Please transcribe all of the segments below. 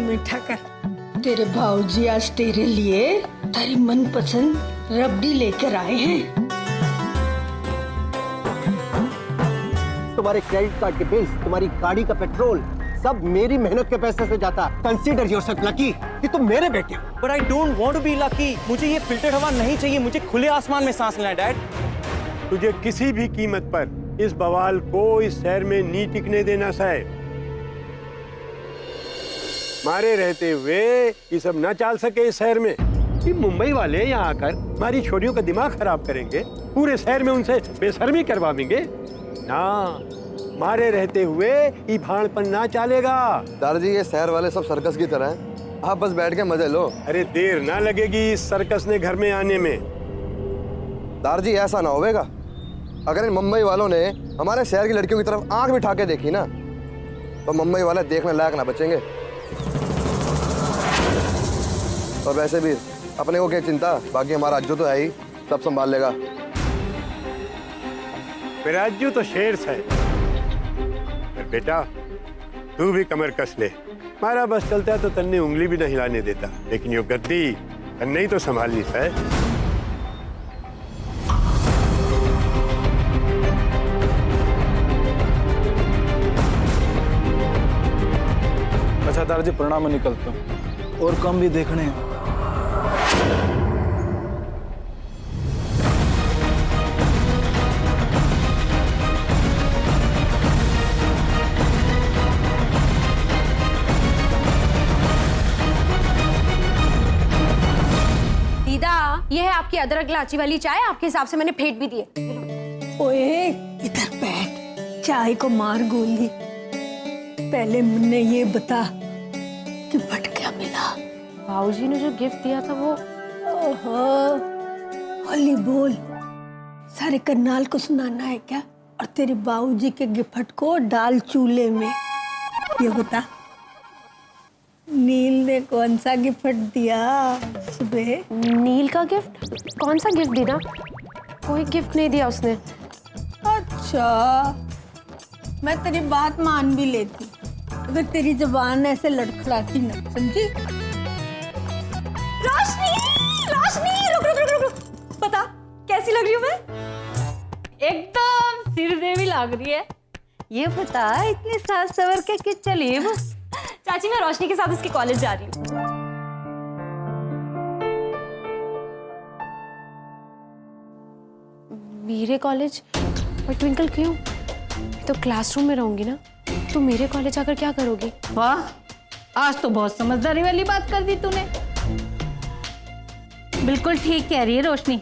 मीठा कर। तेरे भाऊजी आज तेरे लिए तेरी मनपसंद रबड़ी लेकर आए हैं। तुम्हारे क्रेडिट कार्ड के बिल्स, तुम्हारी गाड़ी का पेट्रोल सब मेरी मेहनत के पैसे से जाता। कंसीडर योरसेल्फ लकी कि तुम मेरे बेटे हो। But I don't want to be lucky. मुझे ये फिल्टर हवा नहीं चाहिए, मुझे खुले आसमान में सांस लेना है डैड। तुझे किसी भी कीमत पर इस बवाल को इस शहर में नहीं टिकने देना साहब। मारे रहते हुए ये सब ना चाल सके इस शहर में। कि मुंबई वाले यहाँ आकर हमारी छोरियों का दिमाग खराब करेंगे, पूरे शहर में उनसे बेशर्मी करवाएंगे ना। मारे रहते हुए ये भाड़पन ना चलेगा। दादाजी ये शहर वाले सब सर्कस की तरह हैं, आप बस बैठ के मजे लो। अरे देर ना लगेगी इस सर्कस ने घर में आने में। दादाजी ऐसा ना होगा, अगर इन मुंबई वालों ने हमारे शहर की लड़कियों की तरफ आंख बिठा के देखी ना तो मुंबई वाले देखने लायक ना बचेंगे। और वैसे भी अपने को क्या चिंता, बाकी हमारा अज्जू तो है ही, सब संभाल लेगा। राजू तो शेर है। बेटा तू भी कमर कस ले। हमारा बस चलता है तो तन्ने उंगली भी नहीं हिलाने देता, लेकिन यो गद्दी तन्ने ही तो संभालनी है। अच्छा दादाजी प्रणाम, में निकलता हूँ और कम भी देखने हैं। ये है आपकी अदरक इलायची वाली चाय, आपके हिसाब से मैंने फेंट भी दिए। ओए इधर बैठ, चाय को मार गोली। पहले मुन्ने ये बता कि बट क्या मिला। भाऊजी ने जो गिफ्ट दिया था वो। ओहो, होली बोल। सारे करनाल को सुनाना है क्या? और तेरे बाबूजी के गिफ्ट को डाल चूल्हे में। ये बता नील ने कौन सा गिफ्ट दिया सुबह? नील का गिफ्ट? कौन सा गिफ्ट दिया? कोई गिफ्ट नहीं दिया उसने। अच्छा, मैं तेरी बात मान भी लेती अगर तेरी जुबान ऐसे लड़खड़ाती ना, समझी? रोशनी, रोशनी, रुक रुक रुक रुक। पता कैसी लग रही हूँ मैं? एकदम श्रीदेवी लग रही है। ये बता इतनी सास सवर के कि चली बस। चाची मैं रोशनी के साथ उसके कॉलेज जा रही हूँ। मेरे कॉलेज? और ट्विंकल क्यों? तो क्लासरूम में रहूंगी ना, तो मेरे कॉलेज आकर क्या करोगी? वाह, आज तो बहुत समझदारी वाली बात कर दी तूने। बिल्कुल ठीक कह रही है रोशनी।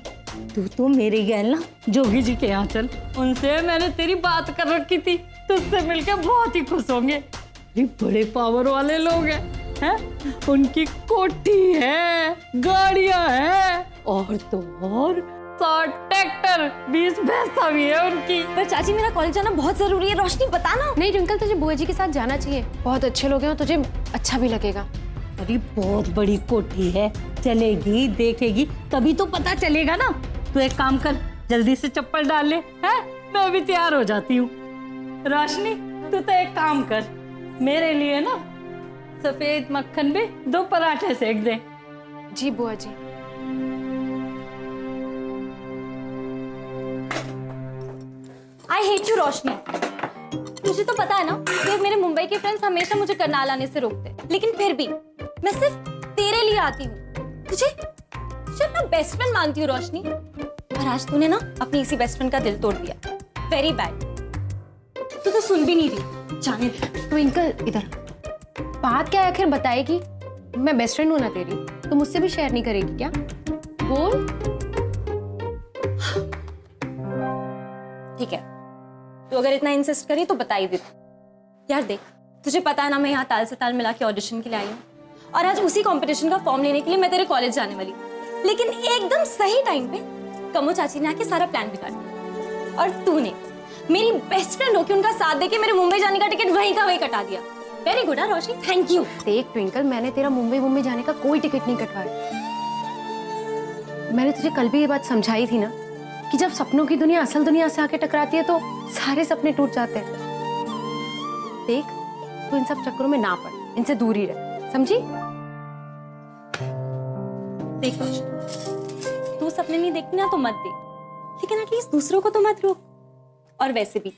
तू तो मेरी गैल ना जोगी जी के यहाँ चल, उनसे मैंने तेरी बात कर रखी थी, तुझसे मिलकर बहुत ही खुश होंगे। बड़े पावर वाले लोग हैं, उनकी कोठी है, गाड़ियां हैं, और तो और 100 ट्रैक्टर, 20 भैंसा भी है उनकी। पर चाची मेरा कॉलेज जाना बहुत जरूरी है, रोशनी बता ना। नहीं ट्विंकल, तुझे बुआ जी के साथ जाना चाहिए, बहुत अच्छे लोग हैं और तुझे अच्छा भी लगेगा। अरे बहुत बड़ी कोठी है, चलेगी देखेगी तभी तो पता चलेगा ना। तू एक काम कर, जल्दी से चप्पल डाल ले, है? मैं भी तैयार हो जाती हूँ। रोशनी तू तो एक काम कर, मेरे लिए ना सफेद मक्खन में 2 पराठे सेक दे। जी बुआ जी। आई हेट यू रोशनी। तुझे तो पता है ना कि मेरे मुंबई के फ्रेंड्स हमेशा मुझे करनाल आने से रोकते हैं, लेकिन फिर भी मैं सिर्फ तेरे लिए आती हूँ। तुझे अपना बेस्ट फ्रेंड मानती हूँ रोशनी, और आज तूने ना अपनी इसी बेस्ट फ्रेंड का दिल तोड़ दिया। Very bad. तू तो सुन भी नहीं रही, जाने दे। ट्विंकल इधर, बात क्या है आखिर बताएगी? मैं बेस्ट फ्रेंड हूं ना तेरी, तो मुझसे भी शेयर नहीं करेगी क्या? बोल। ठीक है, तू अगर इतना इंसिस्ट करी तो बता ही दे। यार देख, तुझे पता है ना मैं यहाँ ताल से ताल मिला के ऑडिशन के लिए आई हूँ, और आज उसी कंपटीशन का फॉर्म लेने के लिए मैं तेरे कॉलेज जाने वाली। लेकिन एकदम सही टाइम पे कमो चाची ने आके सारा प्लान बिगाड़ दिया, और तूने मेरी बेस्ट फ्रेंड होके उनका साथ देके मेरे मुंबई जाने का टिकट वहीं का वहीं कटा दिया। Very good Roshni, thank you. देख ट्विंकल, मैंने तेरा मुंबई जाने का कोई टिकट नहीं कटवाया। मैंने तुझे कल भी ये बात समझाई थी ना कि जब सपनों की दुनिया असल दुनिया से आके टकराती है तो सारे सपने टूट जाते हैं। देख, तू इन सब चक्करों में ना पड़, इनसे दूर ही रह, समझी? देख रोशनी, तू सपने नहीं देखती ना तो मत देख, लेकिन एटलीस्ट दूसरों को तो मत रोक। और वैसे भी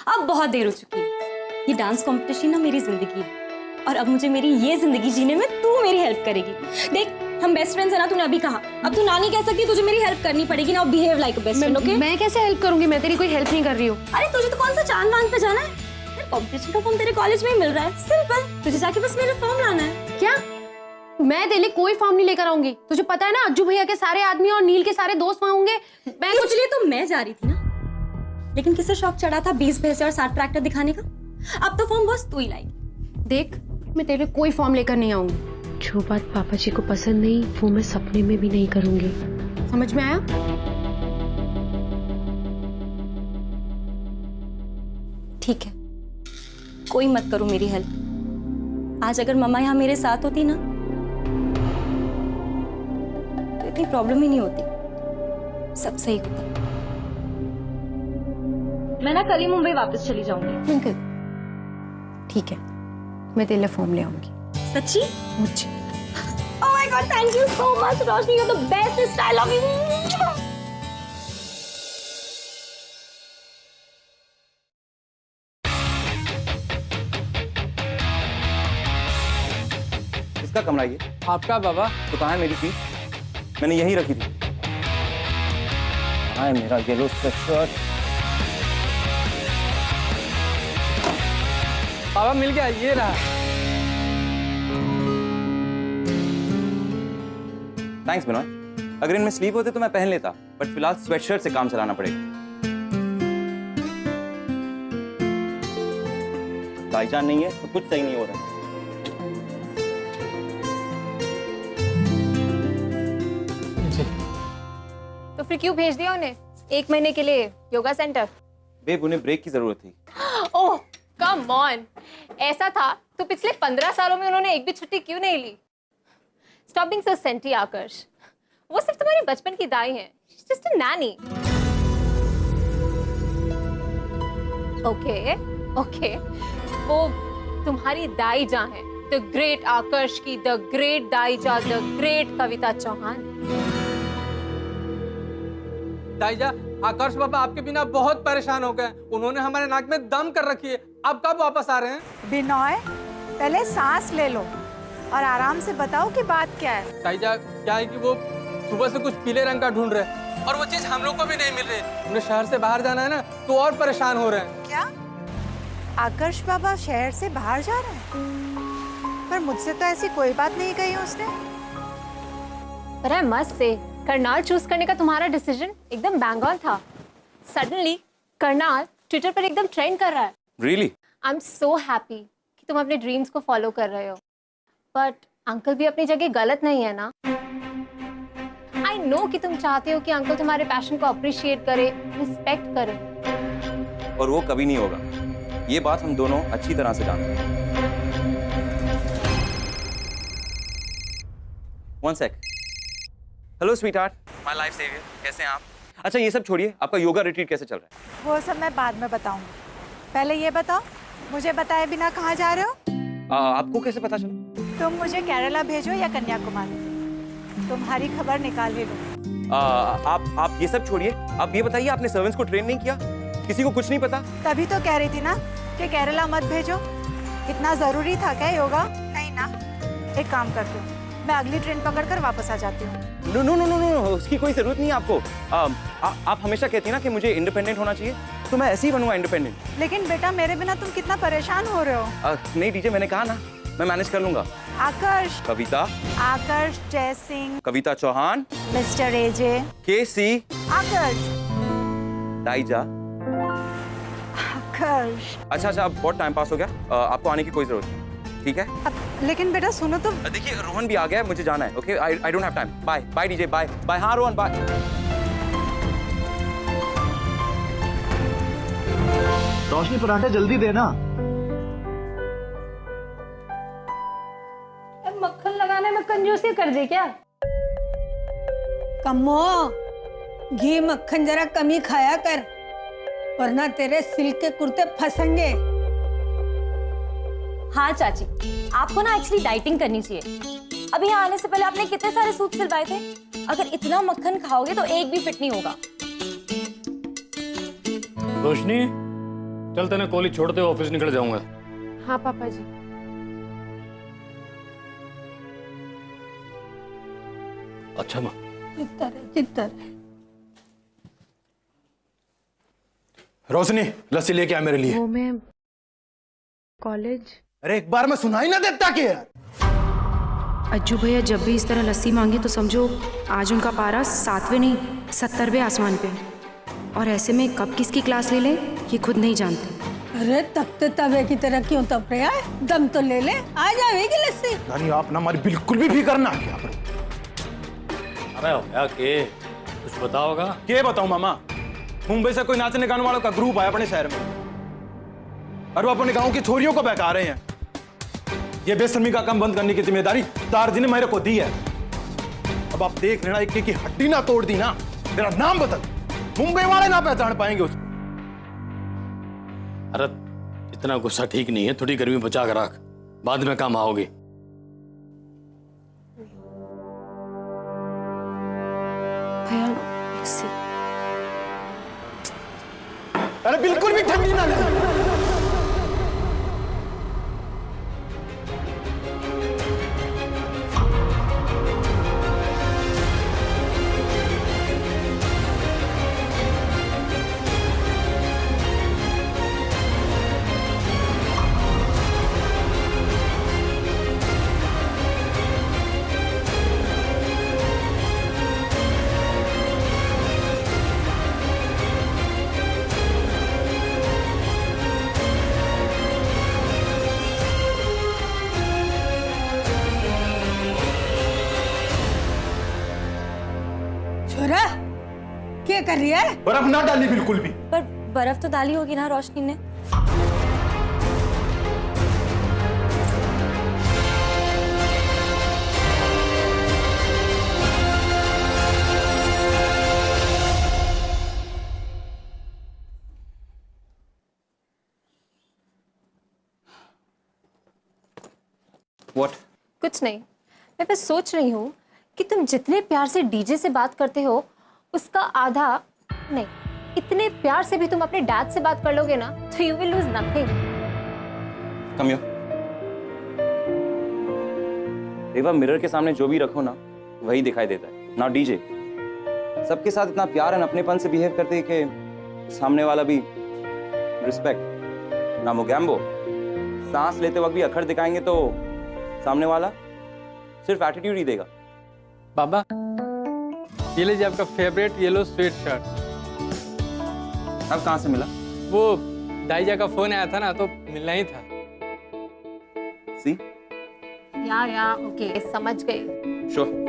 अब बहुत देर हो चुकी है। ये डांस कंपटीशन ना मेरी जिंदगी है, और अब मुझे मेरी ये जिंदगी जीने में तू मेरी हेल्प करेगी। देख, हम बेस्ट फ्रेंड्स है ना, तूने अभी कहा। अब तू ना नहीं कह सकती, तुझे मेरी हेल्प करनी पड़ेगी ना। Behave like a best friend, okay? मैं कैसे हेल्प करूंगी? मैं तेरी कोई हेल्प नहीं कर रही हूँ। अरे तुझे तो कौन सा चांद वांद पे जाना है? कंपटीशन का फॉर्म तेरे कॉलेज में ही मिल रहा है, सिंपल। तुझे जाके बस मेरा फॉर्म लाना है। क्या? मैं तेरे लिए कोई फॉर्म नहीं लेकर आऊंगी। तुझे पता है ना, अज्जू भैया के सारे आदमी और नील के सारे दोस्त वहां होंगे। मैं कुछ इसलिए तो मैं जा रही थी ना, लेकिन किसे शौक चढ़ा था 20 भैंसे और 60 ट्रैक्टर दिखाने का? अब तो फॉर्म बस तू ही लाएगी। देख, मैं तेरे लिए कोई फॉर्म लेकर नहीं आऊंगी। जो बात पापा जी को पसंद नहीं, वो मैं सपने में भी नहीं करूंगी। समझ में आया? ठीक है, कोई मत करो मेरी हेल्प। आज अगर मम्मा यहाँ मेरे साथ होती ना तो इतनी प्रॉब्लम ही नहीं होती, सब सही होता। मैं ना कल ही मुंबई वापस चली जाऊंगी। ट्विंकल, ठीक है, मैं तेरे लिए फॉर्म ले आऊंगी। सच्ची? मुझे oh my God, thank you so much Roshni, you are the best. I love you. किसका कमरा ये? आपका बाबा। तो कहाँ है मेरी फीस? मैंने यहीं रखी थी। कहाँ है मेरा येलो स्वेटशर्ट? बाबा मिल गया, ये रहा। थैंक्स बिनॉय। अगर इनमें स्लीव होते तो मैं पहन लेता, बट फिलहाल स्वेटशर्ट से काम चलाना पड़ेगा। भाईजान नहीं है तो कुछ सही नहीं हो रहा। तो फिर क्यों भेज दिया उन्हें 1 महीने के लिए योगा सेंटर? बेब, उन्हें ब्रेक की जरूरत थी। ओह कम ऑन, ऐसा था तो पिछले 15 सालों में उन्होंने एक भी छुट्टी क्यों नहीं ली? Stop being so senti आकर्ष। वो सिर्फ तुम्हारी बचपन की दाई हैं। She's just a nanny. Okay okay, वो तुम्हारी दाई जान है, द ग्रेट आकर्ष की द ग्रेट दाई जा, द ग्रेट कविता चौहान। दाईजा, आकर्ष बाबा आपके बिना बहुत परेशान हो गए। उन्होंने हमारे नाक में दम कर रखी है। अब कब वापस आ रहे हैं? बिनॉय, पहले सांस ले लो और आराम से बताओ कि बात क्या है। दाईजा, क्या है कि वो सुबह से कुछ पीले रंग का ढूंढ रहे हैं और वो चीज हम लोग को भी नहीं मिल रही। उन्हें शहर से बाहर जाना है ना, तो और परेशान हो रहे हैं। क्या आकर्ष बाबा शहर से बाहर जा रहे हैं? पर मुझसे तो ऐसी कोई बात नहीं कही उसने। पर I must say, Karnal choose करने का तुम्हारा डिसीजन एकदम बैंग ऑन था। सडनली करनाल ट्विटर पर एकदम ट्रेंड कर रहा है। Really? I am so happy कि तुम अपने ड्रीम्स को फॉलो कर रहे हो, बट अंकल भी अपनी जगह गलत नहीं है ना। आई नो कि तुम चाहते हो कि अंकल तुम्हारे पैशन को अप्रिशिएट करे, रिस्पेक्ट करे, और वो कभी नहीं होगा। ये बात हम दोनों अच्छी तरह से जानते हैं। One sec. Hello sweetheart, my life saviour, कैसे हैं आप? अच्छा ये सब छोड़िए, आपका योगा रिट्रीट कैसे चल रहा है? वो सब मैं बाद में बताऊंगी, पहले ये बताओ, मुझे बताए बिना कहाँ जा रहे हो? आपको कैसे पता चला? तुम मुझे केरला भेजो या कन्याकुमारी, तुम्हारी खबर निकाल ही लो। आप ये सब छोड़िए, आप ये बताइए, आपने सर्वेंट्स को ट्रेन नहीं किया? किसी को कुछ नहीं पता? तभी तो कह रही थी ना कि केरला मत भेजो। इतना जरूरी था क्या योगा? नहीं ना। एक काम करती हूँ, मैं अगली ट्रेन पकड़कर वापस आ जाती हूँ। No no no no no, उसकी कोई जरूरत नहीं है आपको। आप हमेशा कहती हैं ना कि मुझे इंडिपेंडेंट होना चाहिए, तो मैं ऐसे ही बनूंगा इंडिपेंडेंट। लेकिन बेटा मेरे बिना तुम कितना परेशान हो रहे हो। नहीं डीजे, मैंने कहा ना मैं मैनेज कर लूंगा। आकर्ष। कविता। आकर्ष जय सिंह। कविता चौहान। मिस्टर एजे। केसी। आकर्ष। दाईजा। आकर्ष। अच्छा अब बहुत टाइम पास हो गया, आपको आने की कोई जरूरत नहीं, ठीक है? लेकिन बेटा सुनो तो। देखिए रोहन भी आ गया है, मुझे जाना है। Okay, I don't have time. Bye bye DJ, bye bye. हाँ रोहन, बाय। रोशनी पराठे जल्दी देना। मक्खन लगाने में कंजूसी कर दी क्या? कमो, घी मक्खन जरा कम ही खाया कर, वरना तेरे सिल्क के कुर्ते फंसेंगे। हाँ चाची, आपको ना एक्चुअली डाइटिंग करनी चाहिए। अभी यहाँ आने से पहले आपने कितने सारे सूप सिलवाए थे। अगर इतना मक्खन खाओगे तो एक भी फिट नहीं होगा। रोशनी, चलते ना, कॉलेज छोड़ते ऑफिस निकल जाऊंगा। हाँ पापा जी। अच्छा माँ। चित्तर रोशनी, लस्सी लेके आ मेरे लिए। वो मैं कॉलेज। अरे एक बार में सुनाई ना देता कि यार। अज्जू भैया जब भी इस तरह लस्सी मांगे तो समझो आज उनका पारा 7वें नहीं 70वें आसमान पे। और ऐसे में कब किसकी क्लास ले लें ये खुद नहीं जानते। अरे तपते तवे की तरह क्यों तप रहा है? दम तो ले ले, आ जाएगी लस्सी। नानी आप ना हमारी बिल्कुल भी फिक्र ना किया करो। अरे भैया के कुछ बताओगा? क्या बताऊं मामा, मुंबई से कोई नाचने गाने वालों का ग्रुप आया अपने शहर में और वो अपने गांव की छोरियों को बहका रहे हैं। ये बेशर्मी का काम बंद करने की जिम्मेदारी दारजी ने मेरे को दी है। अब आप देख लेना, एक की हड्डी ना तोड़ दी ना, मेरा नाम बदल, मुंबई वाले ना पहचान पाएंगे उसको। अरे इतना गुस्सा ठीक नहीं है, थोड़ी गर्मी बचा कर रख, बाद में काम आओगे। भैया लस्सी। अरे बिल्कुल भी ठंडी ना लगे। छोरा क्या कर रही है? बर्फ ना डाली बिल्कुल भी। पर बर्फ तो डाली होगी ना रोशनी ने। What? कुछ नहीं, मैं बस सोच रही हूँ कि तुम जितने प्यार से डीजे से बात करते हो उसका आधा नहीं, इतने प्यार से भी तुम अपने डैड से बात कर लोगे ना तो you will lose nothing. Come here. Reva, mirror के सामने जो भी रखो ना वही दिखाई देता है ना। डीजे सबके साथ इतना प्यार और अपनेपन से बिहेव करते हैं कि सामने वाला भी रिस्पेक्ट ना। मोगैम्बो सांस लेते वक्त भी अखर दिखाएंगे तो सामने वाला सिर्फ एटीट्यूड ही देगा। बाबा ये लीजिए आपका फेवरेट येलो स्वेट शर्ट। अब कहाँ से मिला? वो दाईजा का फोन आया था ना तो मिलना ही था। सी या ओके, समझ गई। श्योर।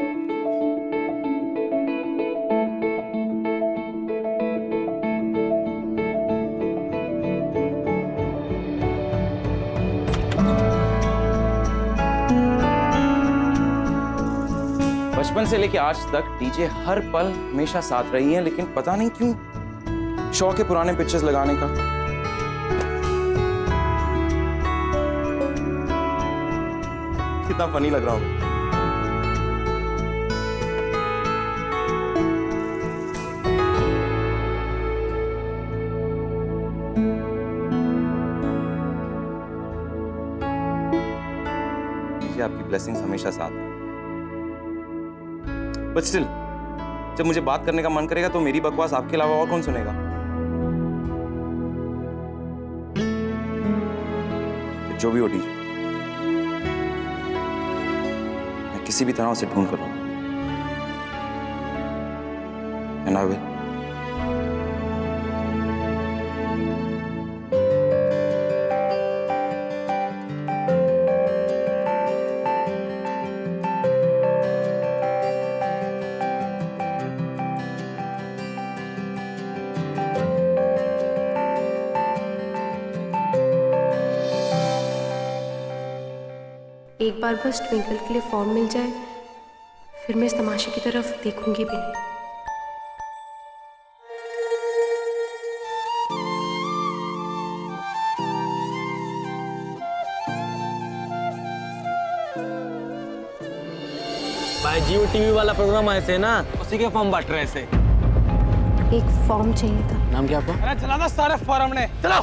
बचपन से लेके आज तक डीजे हर पल हमेशा साथ रही है, लेकिन पता नहीं क्यों शौक है पुराने पिक्चर्स लगाने का। कितना फनी लग रहा हूं। डीजे आपकी ब्लेसिंग्स हमेशा साथ है। बट स्टिल जब मुझे बात करने का मन करेगा तो मेरी बकवास आपके अलावा और कौन सुनेगा? जो भी हो डीजे, मैं किसी भी तरह उसे ढूंढ कर लाऊंगा। And I will. एक बार बस ट्विंकल के लिए फॉर्म मिल जाए फिर मैं इस तमाशे की तरफ देखूंगी भी नहीं। भाई जी वो टीवी वाला प्रोग्राम आए थे ना, उसी के फॉर्म बांट रहे थे। एक फॉर्म चाहिए था। नाम क्या आपका? अरे चला ना सारे फॉर्म ने, चलो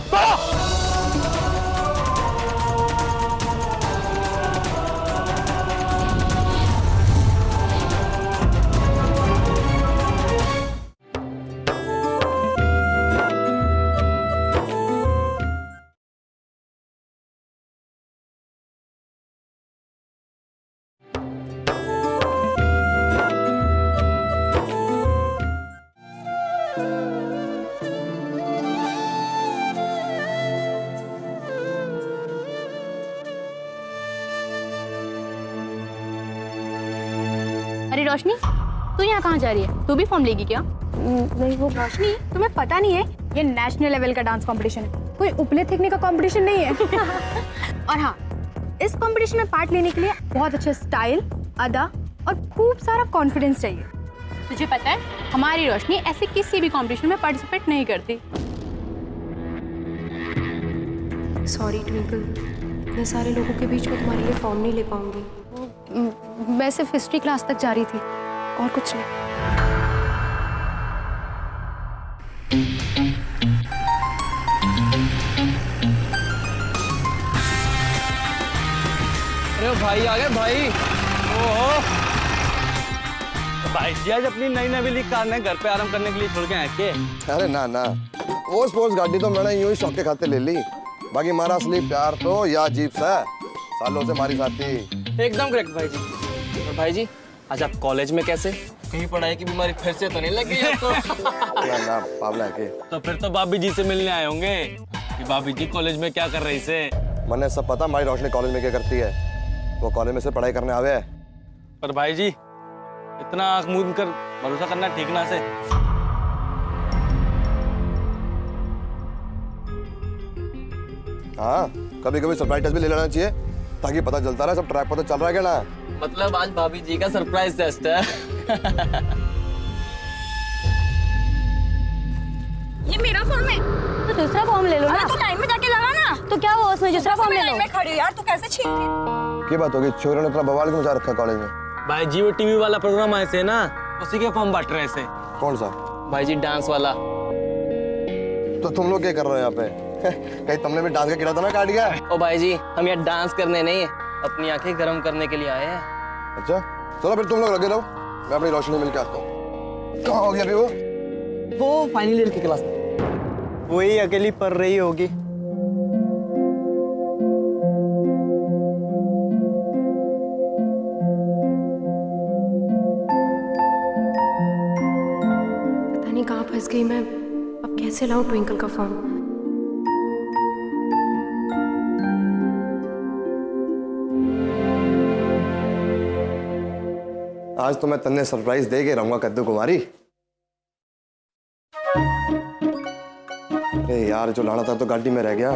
अरे रोशनी, तू यहाँ कहाँ जा रही है? तू भी फॉर्म लेगी क्या? नहीं वो रोशनी, तुम्हें पता नहीं है ये नेशनल लेवल का डांस कंपटीशन है, कोई उपले फेंकने का कंपटीशन नहीं है। और हाँ, इस कंपटीशन में पार्ट लेने के लिए बहुत अच्छा स्टाइल, अदा और खूब सारा कॉन्फिडेंस चाहिए। तुझे पता है हमारी रोशनी ऐसे किसी भी कंपटीशन में पार्टिसिपेट नहीं करती। सॉरी ट्विंकल, इतने सारे लोगों के बीच में तुम्हारे लिए फॉर्म नहीं ले पाऊंगी। मैं सिर्फ हिस्ट्री क्लास तक जा रही थी और कुछ नहीं। अरे भाई आ गए भाई। ओहो भाई जी आज अपनी नई नवेली कार ने घर पे आराम करने के लिए छोड़ के आए के? अरे ना ना, वो स्पोर्ट्स गाड़ी तो मैंने यूं ही शौक के खाते ले ली, बाकी हमारा असली प्यार तो या अजीब सा है, सालों से हमारी साथी। एकदम करेक्ट भाई जी। और भाई जी आज आप कॉलेज में कैसे? कहीं पढ़ाई की बीमारी फिर से तो नहीं लगी आपको? ना ना पावला के। तो फिर तो भाभी जी से मिलने आए होंगे कि भाभी जी कॉलेज में क्या कर रही से? मैंने सब पता हमारी रोशनी कॉलेज में क्या करती है, वो कॉलेज में से पढ़ाई करने आवे है। पर भाई जी इतना आंख मूंद कर भरोसा करना ठीक ना से। हाँ, कभी कभी सरप्राइज टेस्ट भी ले लेना चाहिए ताकि पता चलता रहे सब ट्रैक पर तो चल रहा है क्या ना। मतलब आज भाभी जी का सरप्राइज टेस्ट है। ये मेरा फॉर्म है। तो दूसरा फॉर्म ले लो ना। तो लाइन में जाके लगा ना। तो क्या हुआ उसमें? दूसरा फॉर्म ले लो। लाइन में खड़ी यार, तू कैसे छीन रही? क्या बात होगी, छोरे ने इतना बवाल क्यों मचा रखा है कॉलेज में? भाई जी वो टीवी वाला प्रोग्राम आए थे ना, उसी के फॉर्म बांट रहे थे। कौन सा? भाई जी डांस वाला। तो तुम लोग क्या कर रहे हो यहाँ पे? कहीं तुमने भी डांस का कीड़ा तो ना काट गया? ओ भाई जी हम यहाँ डांस करने नहीं, अपनी आंखें गर्म करने के लिए आए हैं। अच्छा चलो फिर तुम लोग लगे रहो, मैं अपनी रोशनी मिल के आता हूँ। कहाँ हो गया अभी वो फाइनल ईयर की क्लास में वही अकेली पढ़ रही होगी। पता नहीं कहाँ फंस गई मैं, अब कैसे लाऊं ट्विंकल का फॉर्म। आज तो मैं तन्ने सरप्राइज दे के रहूंगा कद्दू कुमारी। अरे यार जो लाड़ा था तो गाड़ी में रह गया।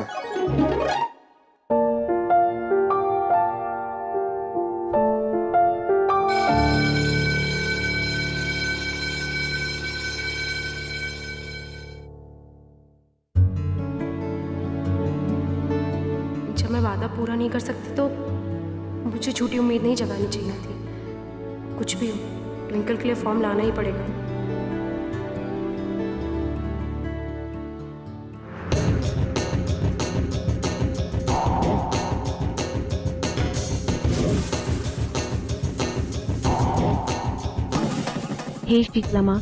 जब मैं वादा पूरा नहीं कर सकती तो मुझे झूठी उम्मीद नहीं जगानी चाहिए थी। कुछ भी हो, ट्विंकल के लिए फॉर्म लाना ही पड़ेगा। हे शीतला माँ,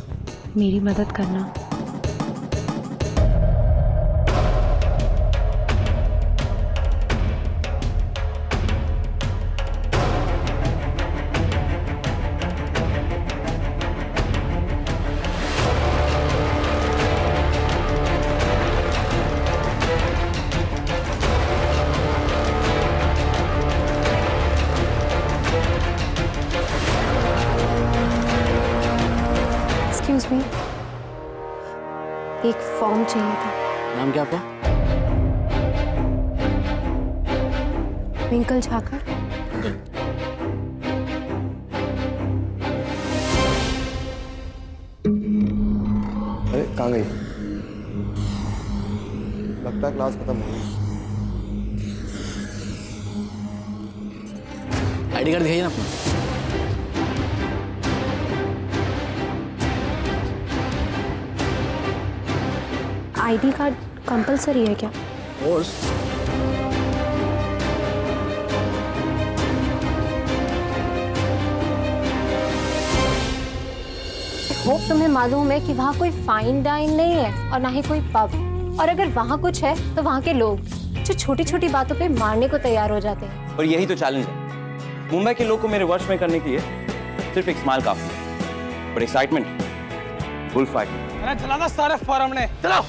मेरी मदद करना। एक्सक्यूज मी, एक फॉर्म चाहिए था। नाम क्या आपका? ट्विंकल झाकर। अरे कहाँ गई? लगता है क्लास खत्म हो गई। आईडी कार्ड दिखाइए ना अपना। आईडी कार्ड कंपलसरी है क्या? होप तुम्हें मालूम है कि वहाँ कोई फाइन डाइन नहीं है और ना ही कोई पब, और अगर वहाँ कुछ है तो वहाँ के लोग जो छोटी छोटी बातों पे मारने को तैयार हो जाते हैं। और यही तो चैलेंज है। मुंबई के लोग को मेरे वश में करने के लिए सिर्फ एक स्माइल काफी है, पर एक्साइटमेंट फुल फाइट। अरे चला था सारे फॉरम ने, चलो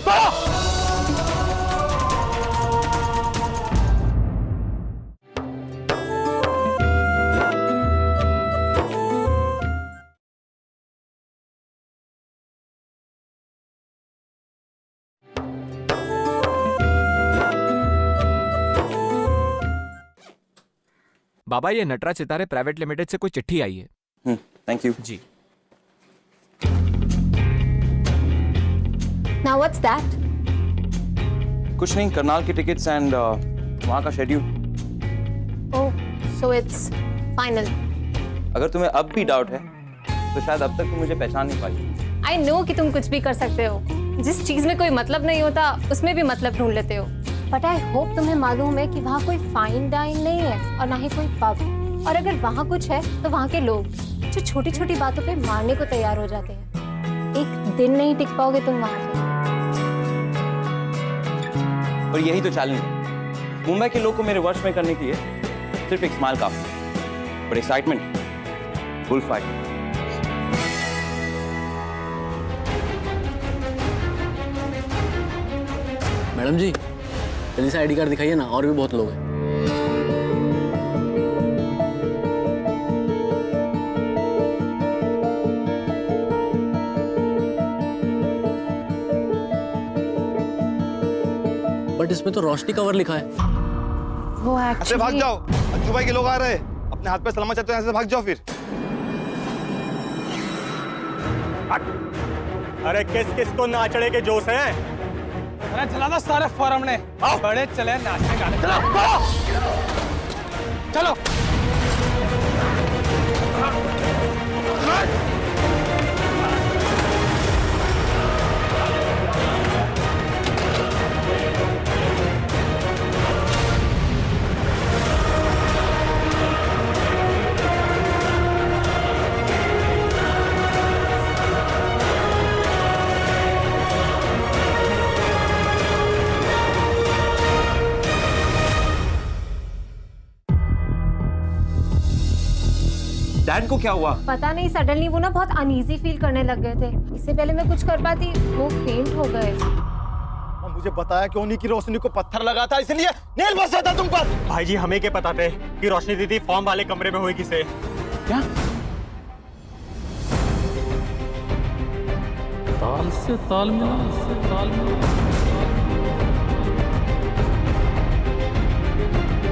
बाबा, ये नटराज सितारे प्राइवेट लिमिटेड से कोई चिट्ठी आई है। Thank you ji. Now what's that? कुछ नहीं, करनाल की टिकट्स एंड वहाँ का schedule. Oh, so it's final. अगर तुम्हें अब भी डाउट है तो शायद अब तक तुम मुझे पहचान नहीं पाई। I know कि तुम कुछ भी कर सकते हो, जिस चीज में कोई मतलब नहीं होता उसमें भी मतलब ढूंढ लेते हो। बट आई होप तुम्हें मालूम है कि वहाँ कोई फाइन डाइन नहीं है और ना ही कोई पब, और अगर वहाँ कुछ है तो वहाँ के लोग जो छोटी छोटी बातों पे मारने को तैयार हो जाते हैं। एक दिन नहीं टिक पाओगे तुम वहाँ पे। और यही तो चैलेंज है। मुंबई के लोग को मेरे वश में करने के लिए सिर्फ एक स्माइल काफी है, पर एक्साइटमेंट फुल फाइट। मैडम जी, जल्दी से आईडी कार्ड दिखाइए ना, और भी बहुत लोग हैं। बट इसमें तो रोशनी कवर लिखा है। वो एक्चुअली भाग जाओ, अज्जू भाई के लोग आ रहे हैं, अपने हाथ पे सलामत चाहते हैं, ऐसे भाग जाओ फिर। अरे किस किस को नाचने के जोश हैं? अरे चला था सारे फॉरम ने, बड़े चले नाचने गाने। चलो डैड को क्या हुआ? पता नहीं, सडनली वो ना बहुत अनईजी फील करने लग गए थे। इससे पहले मैं कुछ कर पाती वो फेंट हो गए। मुझे बताया कि उन्हीं की रोशनी को पत्थर लगा था, इसलिए नेल बसा था तुम पर। भाई जी, हमें क्या पता थे कि रोशनी दीदी फॉर्म वाले कमरे में होगी से। क्या? ताल से ताल मिला,